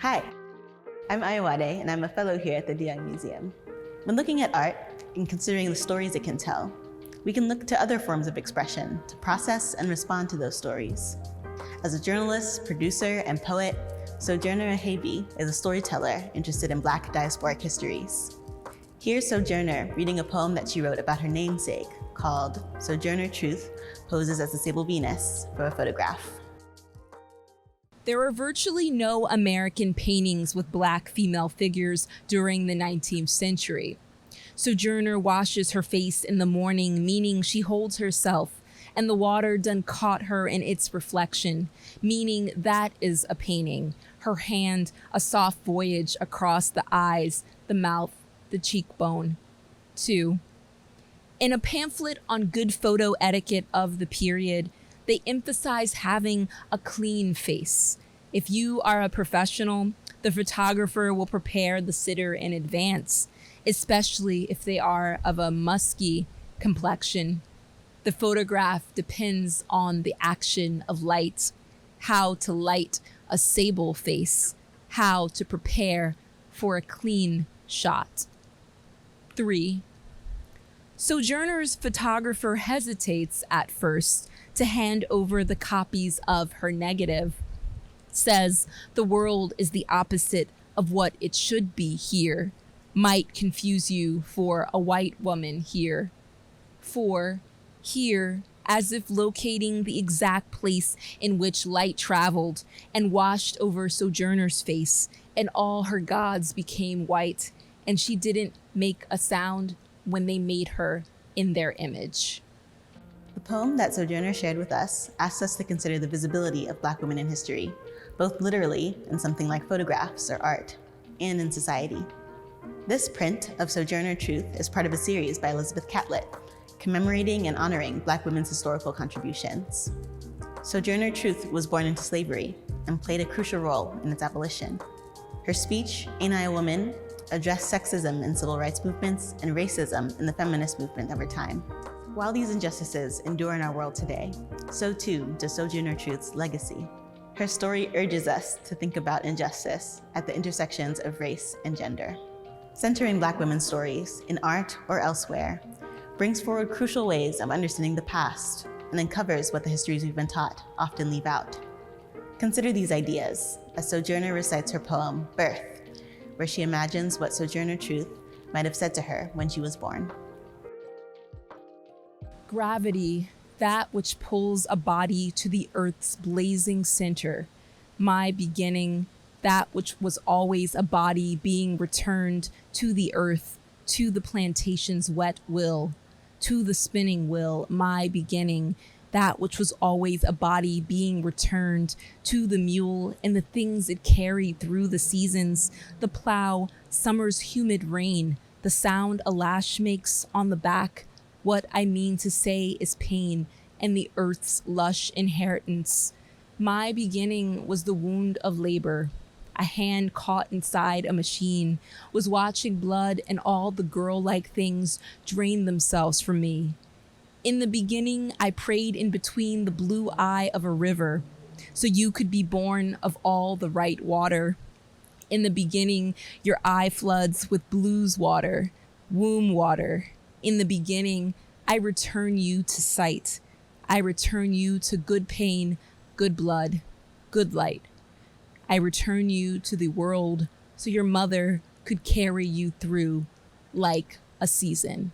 Hi, I'm Ayoade, and I'm a fellow here at the De Young Museum. When looking at art and considering the stories it can tell, we can look to other forms of expression to process and respond to those stories. As a journalist, producer, and poet, Sojourner is a storyteller interested in Black diasporic histories. Here's Sojourner reading a poem that she wrote about her namesake called Sojourner Truth Poses as a Sable Venus for a Photograph. There are virtually no American paintings with Black female figures during the 19th century. Sojourner washes her face in the morning, meaning she holds herself, and the water done caught her in its reflection, meaning that is a painting. Her hand, a soft voyage across the eyes, the mouth, the cheekbone. 2. In a pamphlet on good photo etiquette of the period, they emphasize having a clean face. If you are a professional, the photographer will prepare the sitter in advance, especially if they are of a musky complexion. The photograph depends on the action of light, how to light a sable face, how to prepare for a clean shot. 3. Sojourner's photographer hesitates at first to hand over the copies of her negative, says the world is the opposite of what it should be here, might confuse you for a white woman here. 4. Here, as if locating the exact place in which light traveled and washed over Sojourner's face, and all her gods became white, and she didn't make a sound when they made her in their image. The poem that Sojourner shared with us asks us to consider the visibility of Black women in history, both literally in something like photographs or art, and in society. This print of Sojourner Truth is part of a series by Elizabeth Catlett, commemorating and honoring Black women's historical contributions. Sojourner Truth was born into slavery and played a crucial role in its abolition. Her speech, Ain't I a Woman?, addressed sexism in civil rights movements and racism in the feminist movement of her time. While these injustices endure in our world today, so too does Sojourner Truth's legacy. Her story urges us to think about injustice at the intersections of race and gender. Centering Black women's stories in art or elsewhere brings forward crucial ways of understanding the past and uncovers what the histories we've been taught often leave out. Consider these ideas as Sojourner recites her poem, Birth, where she imagines what Sojourner Truth might have said to her when she was born. Gravity, that which pulls a body to the earth's blazing center. My beginning, that which was always a body being returned to the earth, to the plantation's wet will, to the spinning wheel. My beginning, that which was always a body being returned to the mule and the things it carried through the seasons, the plow, summer's humid rain, the sound a lash makes on the back. What I mean to say is pain and the earth's lush inheritance. My beginning was the wound of labor. A hand caught inside a machine was watching blood and all the girl-like things drain themselves from me. In the beginning, I prayed in between the blue eye of a river, so you could be born of all the right water. In the beginning, your eye floods with blues water, womb water. In the beginning, I return you to sight. I return you to good pain, good blood, good light. I return you to the world so your mother could carry you through like a season.